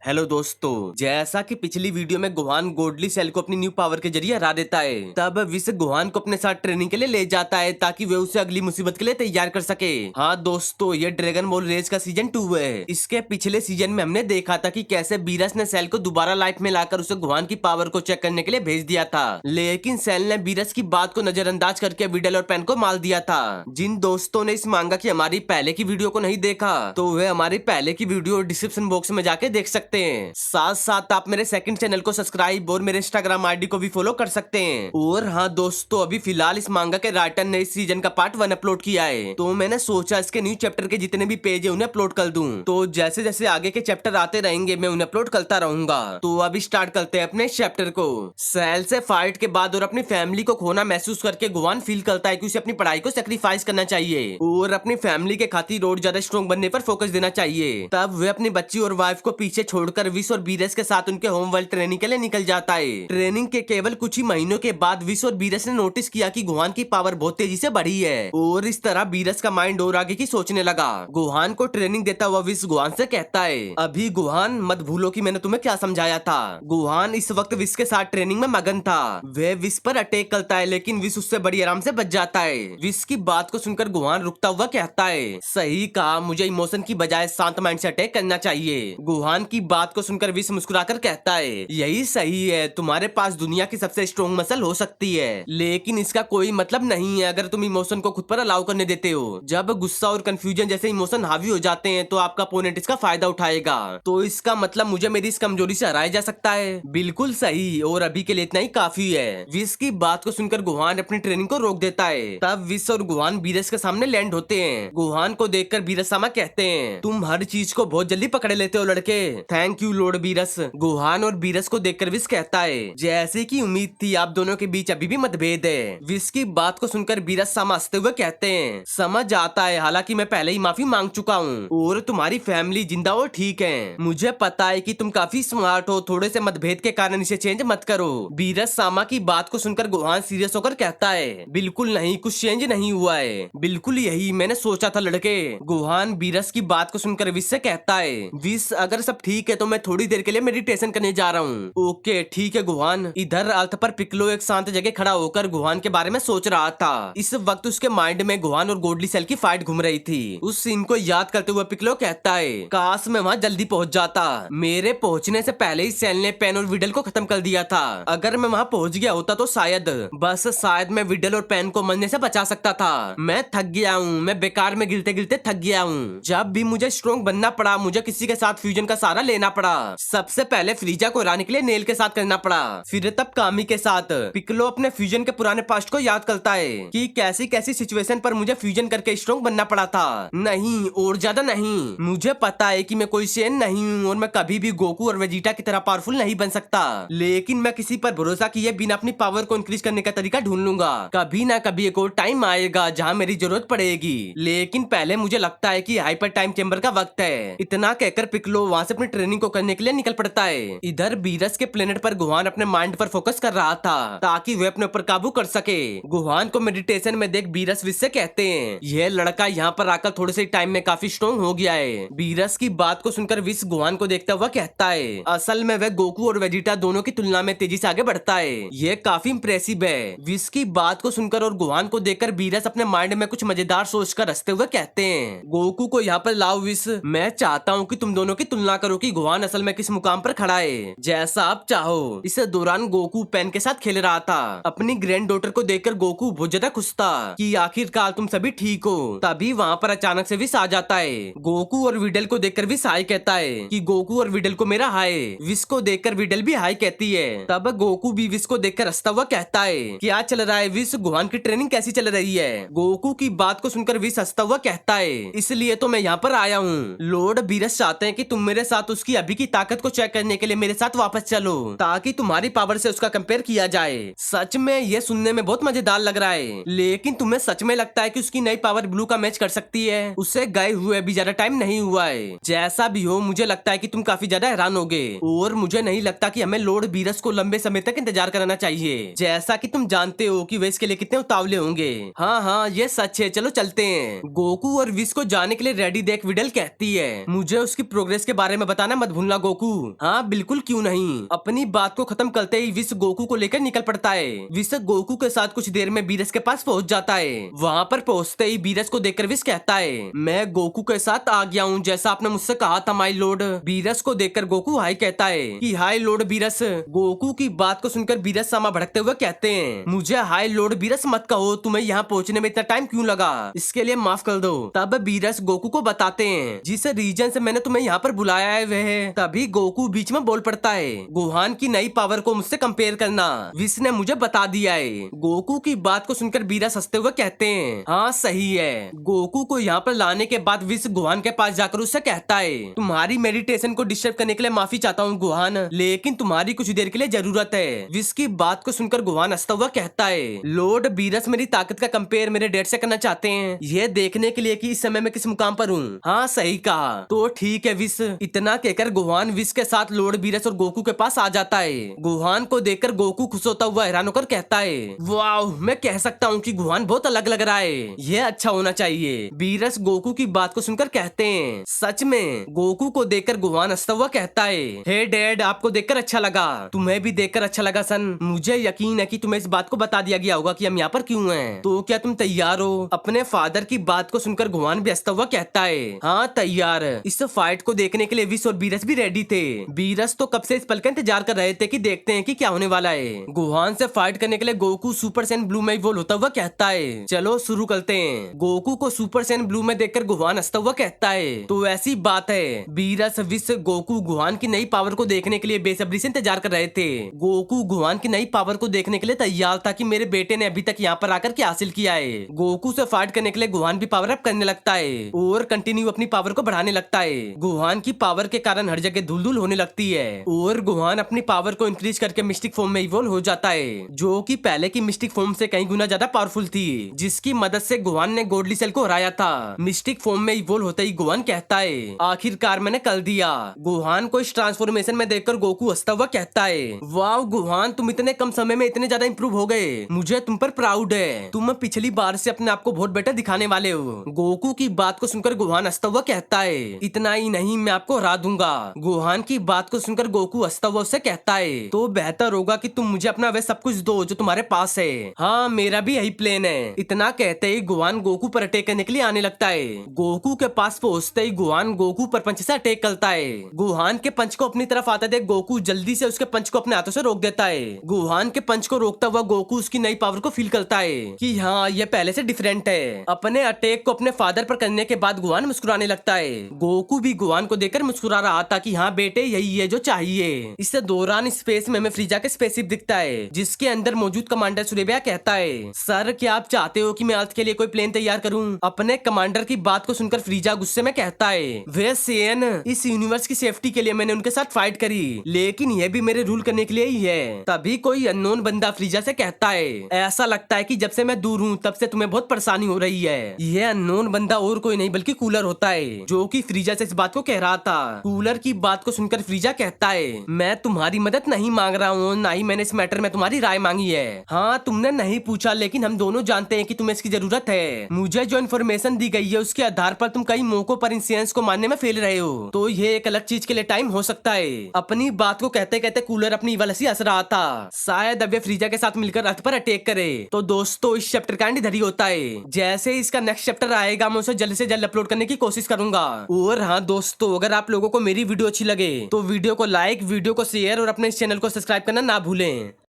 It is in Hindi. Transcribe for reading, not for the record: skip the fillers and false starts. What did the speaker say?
हेलो दोस्तों, जैसा कि पिछली वीडियो में गोहान गोडली सेल को अपनी न्यू पावर के जरिए हरा देता है, तब विस गोहान को अपने साथ ट्रेनिंग के लिए ले जाता है ताकि वे उसे अगली मुसीबत के लिए तैयार कर सके। हाँ दोस्तों, ये ड्रैगन बॉल रेस का सीजन 2 है। इसके पिछले सीजन में हमने देखा था कि कैसे बीरस ने सेल को दोबारा लाइफ में लाकर उसे गोहान की पावर को चेक करने के लिए भेज दिया था, लेकिन सेल ने बीरस की बात को नजरअंदाज करके विडल और पेन को मार दिया था। जिन दोस्तों ने इस मांगा की हमारी पहले की वीडियो को नहीं देखा तो वे हमारी पहले की वीडियो डिस्क्रिप्शन बॉक्स में जाके देख सकते हैं। साथ साथ आप मेरे सेकंड चैनल को सब्सक्राइब और मेरे इंस्टाग्राम आईडी को भी फॉलो कर सकते हैं। और हाँ दोस्तों, अभी फिलहाल इस मांगा के राइटर ने इस सीजन का पार्ट 1 अपलोड किया है, तो मैंने सोचा इसके न्यू चैप्टर के जितने भी पेज है उन्हें अपलोड कर दूं। तो जैसे जैसे आगे के चैप्टर आते रहेंगे मैं उन्हें अपलोड करता रहूंगा। तो अभी स्टार्ट करते हैं अपने चैप्टर को। सेल से फाइट के बाद और अपनी फैमिली को खोना महसूस करके गोहान फील करता है कि उसे अपनी पढ़ाई को सेक्रीफाइस करना चाहिए और अपनी फैमिली के खातिर और ज्यादा स्ट्रॉन्ग बनने पर फोकस देना चाहिए। तब वे अपनी बच्ची और वाइफ को पीछे छोड़कर विश और बीरस के साथ उनके होम वर्ल्ड ट्रेनिंग के लिए निकल जाता है। ट्रेनिंग के केवल कुछ ही महीनों के बाद विश और बीरस ने नोटिस किया कि गोहान की पावर बहुत तेजी से बढ़ी है और इस तरह बीरस का माइंड और आगे की सोचने लगा। गोहान को ट्रेनिंग देता हुआ विश गोहान से कहता है, अभी गोहान मत भूलो कि मैंने तुम्हें क्या समझाया था। गोहान इस वक्त विश के साथ ट्रेनिंग में मगन था। वह विश पर अटैक करता है लेकिन विश उससे बड़ी आराम से बच जाता है। विश की बात को सुनकर गोहान रुकता हुआ कहता है, सही कहा, मुझे इमोशन की बजाय शांत माइंड से अटैक करना चाहिए। गोहान की बात को सुनकर विश मुस्कुराकर कहता है, यही सही है, तुम्हारे पास दुनिया की सबसे स्ट्रॉन्ग मसल हो सकती है, लेकिन इसका कोई मतलब नहीं है अगर तुम इमोशन को खुद पर अलाउ करने देते हो। जब गुस्सा और कंफ्यूजन जैसे इमोशन हावी हो जाते हैं तो आपका अपोनेंट इसका फायदा उठाएगा, तो इसका मतलब मुझे मेरी इस कमजोरी से हराया जा सकता है। बिल्कुल सही, और अभी के लिए इतना ही काफी है। विश की बात को सुनकर गोहान अपनी ट्रेनिंग को रोक देता है। तब विश और गोहान बीरस के सामने लैंड होते हैं। गोहान को देखकर बीरस सामा कहते हैं, तुम हर चीज को बहुत जल्दी पकड़ लेते हो लड़के, thank you Lord Beerus. Gohan और बीरस को देखकर विश कहता है, जैसे की उम्मीद थी आप दोनों के बीच अभी भी मतभेद है। विश की बात को सुनकर बीरस सामा हंसते हुए कहते हैं, समझ आता है, हालांकि मैं पहले ही माफी मांग चुका हूँ और तुम्हारी फैमिली जिंदा और ठीक है। मुझे पता है कि तुम काफी स्मार्ट हो, थोड़े से मतभेद के कारण इसे चेंज मत करो। बीरस सामा की बात को सुनकर गोहान सीरियस होकर कहता है, बिल्कुल नहीं, कुछ चेंज नहीं हुआ है, बिल्कुल यही मैंने सोचा था लड़के। गोहान बीरस की बात को सुनकर विश से कहता है, विश अगर सब ठीक है तो मैं थोड़ी देर के लिए मेडिटेशन करने जा रहा हूँ। ओके ठीक है गोहान। इधर अर्थ पर पिकलो एक शांत जगह खड़ा होकर गोहान के बारे में सोच रहा था। इस वक्त उसके माइंड में गोहान और गोडली सेल की फाइट घूम रही थी। उस सीन को याद करते हुए पिकलो कहता है, काश मैं वहाँ जल्दी पहुँच जाता, मेरे पहुँचने से पहले ही सेल ने पेन और विडल को खत्म कर दिया था। अगर मैं वहाँ पहुँच गया होता तो शायद, बस शायद मैं विडल और पेन को मरने से बचा सकता था। मैं थक गया हूँ, मैं बेकार में गिरते गिरते थक गया हूँ। जब भी मुझे स्ट्रॉन्ग बनना पड़ा मुझे किसी के साथ फ्यूजन का सहारा लेना पड़ा। सबसे पहले फ्रीजा को हराने के लिए नेल के साथ करना पड़ा, फिर तब कामी के साथ। पिकलो अपने फ्यूजन के पुराने पास्ट को याद करता है कि कैसी कैसी सिचुएशन पर मुझे फ्यूजन करके स्ट्रॉन्ग बनना पड़ा था। नहीं, और ज्यादा नहीं, मुझे पता है कि मैं कोई सेन नहीं हूँ और मैं कभी भी गोकू और वेजिटा की तरह पावरफुल नहीं बन सकता, लेकिन मैं किसी पर भरोसा किए बिना अपनी पावर को इंक्रीज करने का तरीका ढूंढ लूंगा। कभी ना कभी एक और टाइम आएगा जहाँ मेरी जरूरत पड़ेगी, लेकिन पहले मुझे लगता है कि हाइपर टाइम चेंबर का वक्त है। इतना कहकर पिकलो वहाँ से अपनी ट्रेनिंग को करने के लिए निकल पड़ता है। इधर बीरस के प्लेनेट पर गोहान अपने माइंड पर फोकस कर रहा था ताकि वे अपने ऊपर काबू कर सके। गोहान को मेडिटेशन में देख बीरस विश से कहते हैं, यह लड़का यहाँ पर आकर थोड़े से टाइम में काफी स्ट्रॉन्ग हो गया है। बीरस की बात को सुनकर विश गोहान को देखता हुआ कहता है, असल में वह गोकू और वेजिटा दोनों की तुलना में तेजी से आगे बढ़ता है, यह काफी इम्प्रेसिव है। विश की बात को सुनकर और गोहान को देखकर बीरस अपने माइंड में कुछ मजेदार सोचकर हंसते हुए कहते हैं, गोकू को यहाँ पर लाओ विश, मैं चाहता हूँ कि तुम दोनों की तुलना करो कि गोहान असल में किस मुकाम पर खड़ा है, जैसा आप चाहो। इस दौरान गोकू पेन के साथ खेल रहा था। अपनी ग्रैंड डॉटर को देखकर गोकू बहुत ज्यादा खुश था कि आखिरकार तुम सभी ठीक हो। तभी वहाँ पर अचानक से विश आ जाता है। गोकू और विडल को देखकर विश हाय कहता है कि गोकू और विडल को मेरा हाय। विश को देखकर विडल भी हाय कहती है। तब गोकू भी विश को देखकर हंसता हुआ कहता है, क्या चल रहा है विश, गोहान की ट्रेनिंग कैसी चल रही है। गोकू की बात को सुनकर विश हंसता हुआ कहता है, इसलिए तो मैं यहाँ पर आया हूँ। लॉर्ड बीरस चाहते हैं कि तुम मेरे साथ उसकी अभी की ताकत को चेक करने के लिए मेरे साथ वापस चलो ताकि तुम्हारी पावर से उसका कंपेयर किया जाए। सच में ये सुनने में बहुत मजेदार लग रहा है, लेकिन तुम्हें सच में लगता है कि उसकी नई पावर ब्लू का मैच कर सकती है? उसे गए हुए भी ज्यादा टाइम नहीं हुआ है। जैसा भी हो, मुझे लगता है कि तुम काफी ज्यादा हैरान होगे और मुझे नहीं लगता कि हमें लॉर्ड बीरस को लंबे समय तक इंतजार करना चाहिए, जैसा कि तुम जानते हो कि वे इसके लिए कितने उतावले होंगे। हाँ हाँ, ये सच है, चलो चलते हैं। गोकू और विश को जाने के लिए रेडी देख विडल कहती है, मुझे उसकी प्रोग्रेस के बारे में बताना बताना मत भूलना गोकू। हाँ बिल्कुल क्यों नहीं। अपनी बात को खत्म करते ही विश गोकू को लेकर निकल पड़ता है। विश गोकू के साथ कुछ देर में बीरस के पास पहुंच जाता है। वहाँ पर पहुंचते ही बीरस को देखकर विश कहता है मैं गोकू के साथ आ गया हूँ जैसा आपने मुझसे कहा था माय लॉर्ड। बीरस को देखकर गोकू हाय कहता है कि हाय लॉर्ड बीरस। गोकू की बात को सुनकर बीरस सामा भड़कते हुए कहते हैं मुझे हाय लॉर्ड बीरस मत कहो, तुम्हें यहाँ पहुँचने में इतना टाइम क्यों लगा, इसके लिए माफ कर दो। तब बीरस गोकू को बताते हैं जिस रीजन से मैंने तुम्हें यहाँ पर बुलाया है वह। तभी गोकू बीच में बोल पड़ता है गोहान की नई पावर को मुझसे कंपेयर करना विश ने मुझे बता दिया है। गोकू की बात को सुनकर बीरस हंसते हुए कहते हैं हाँ सही है। गोकू को यहाँ पर लाने के बाद विश गोहान के पास जाकर उससे कहता है तुम्हारी मेडिटेशन को डिस्टर्ब करने के लिए माफी चाहता हूँ गोहान, लेकिन तुम्हारी कुछ देर के लिए जरूरत है। विश की बात को सुनकर गोहान हंसता हुआ कहता है लॉर्ड बीरस मेरी ताकत का कंपेयर मेरे डेड से करना चाहते हैं, यह देखने के लिए कि इस समय मैं किस मुकाम पर हूँ। हाँ सही कहा, तो ठीक है विश। इतना कहकर गोहान विश के साथ लॉर्ड बीरस और गोकू के पास आ जाता है। गोहान को देखकर गोकू खुश होता हुआ हैरान होकर कहता है वाह, मैं कह सकता हूँ कि गोहान बहुत अलग लग रहा है, यह अच्छा होना चाहिए। बीरस गोकू की बात को सुनकर कहते हैं सच में। गोकू को देखकर गोहान हंसता हुआ कहता है हे डैड, आपको देखकर अच्छा लगा, तुम्हें भी देखकर अच्छा लगा सन। मुझे यकीन है कि तुम्हें इस बात को बता दिया गया होगा कि हम यहाँ पर क्यों हैं, तो क्या तुम तैयार हो। अपने फादर की बात को सुनकर गोहान भी हंसता हुआ कहता है हाँ तैयार। इस फाइट को देखने के लिए विश और बीरस भी रेडी थे। बीरस तो कब से इस पल का इंतजार कर रहे थे कि देखते हैं कि क्या होने वाला है। गोहान से फाइट करने के लिए गोकू सुपर सैन ब्लू में इवॉल्व होता हुआ कहता है चलो शुरू करते हैं। गोकू को सुपर सैन ब्लू में देखकर गोहान हंसता हुआ कहता है तो ऐसी बात है। बीरस विश गोकू गोहान की नई पावर को देखने के लिए बेसब्री से इंतजार कर रहे थे। गोकू गोहान की नई पावर को देखने के लिए तैयार था कि मेरे बेटे ने अभी तक यहाँ पर आकर क्या हासिल किया है। गोकू से फाइट करने के लिए गोहान भी पावर अप करने लगता है और कंटिन्यू अपनी पावर को बढ़ाने लगता है। गोहान की पावर के कारण हर जगह धूल धूल होने लगती है और गोहान अपनी पावर को इंक्रीज करके मिस्टिक फॉर्म में इवॉल्व हो जाता है, जो कि पहले की मिस्टिक फॉर्म से कई गुना ज्यादा पावरफुल थी, जिसकी मदद से गोहान ने गॉडली सेल को हराया था। मिस्टिक फॉर्म में इवॉल्व होते ही गोहान कहता है आखिरकार मैंने कर दिया। गोहान को इस ट्रांसफॉर्मेशन में देखकर गोकू हंसता हुआ कहता है वाह गोहान, तुम इतने कम समय में इतने ज्यादा इंप्रूव हो गए, मुझे तुम पर प्राउड है। तुम पिछली बार से अपने आप को बहुत बेटर दिखाने वाले हो। गोकू की बात को सुनकर गोहान हंसता हुआ कहता है इतना ही नहीं, मैं आपको हरा दूंगा। गोहान की बात को सुनकर गोकू हंसता हुआ उससे कहता है तो बेहतर होगा कि तुम मुझे अपना वह सब कुछ दो जो तुम्हारे पास है। हाँ मेरा भी यही प्लान है। इतना कहते ही गोहान गोकू पर अटैक करने के लिए आने लगता है। गोकू के पास पहुंचते ही गोहान गोकू पर पंच से अटैक करता है। गोहान के पंच को अपनी तरफ आता देख गोकू जल्दी से उसके पंच को अपने हाथों से रोक देता है। गोहान के पंच को रोकता हुआ गोकू उसकी नई पावर को फील करता है कि हाँ यह पहले से डिफरेंट है। अपने अटैक को अपने फादर पर करने के बाद गोहान मुस्कुराने लगता है। गोकू भी गोहान को देखकर मुस्कुरा रहा था कि हाँ बेटे यही है जो चाहिए। इस दौरान स्पेस में हमें फ्रीजा के स्पेसशिप दिखता है जिसके अंदर मौजूद कमांडर सूर्यबया कहता है सर क्या आप चाहते हो कि मैं अर्थ के लिए कोई प्लेन तैयार करूं। अपने कमांडर की बात को सुनकर फ्रीजा गुस्से में कहता है वे सेन, इस यूनिवर्स की सेफ्टी के लिए मैंने उनके साथ फाइट करी, लेकिन यह भी मेरे रूल करने के लिए ही है। तभी कोई अननोन बंदा फ्रीजा से कहता है ऐसा लगता है कि जब से मैं दूर हूँ तब से तुम्हें बहुत परेशानी हो रही है। यह अननोन बंदा और कोई नहीं बल्कि कूलर होता है, जो कि फ्रीजा से इस बात को कह रहा था। कूलर की बात को सुनकर फ्रीजा कहता है मैं तुम्हारी मदद नहीं मांग रहा हूँ, ना ही मैंने इस मैटर में तुम्हारी राय मांगी है। हाँ तुमने नहीं पूछा, लेकिन हम दोनों जानते हैं कि तुम्हें इसकी जरूरत है। मुझे जो इन्फॉर्मेशन दी गई है उसके आधार पर तुम कई मौकों पर इन साइंस को मानने में फेल रहे हो, तो ये एक अलग चीज के लिए टाइम हो सकता है। अपनी बात को कहते कहते कूलर अपनी इवल हंसी हंस रहा था। शायद अब ये फ्रीजा के साथ मिलकर अर्थ पर अटैक करे। तो दोस्तों इस चैप्टर का एंड इधर ही होता है। जैसे इसका नेक्स्ट चैप्टर आएगा मैं उसे जल्द से जल्द अपलोड करने की कोशिश करूंगा। और हाँ दोस्तों, अगर आप लोगों को मेरी वीडियो अच्छी लगे तो वीडियो को लाइक, वीडियो को शेयर और अपने इस चैनल को सब्सक्राइब करना ना भूलें।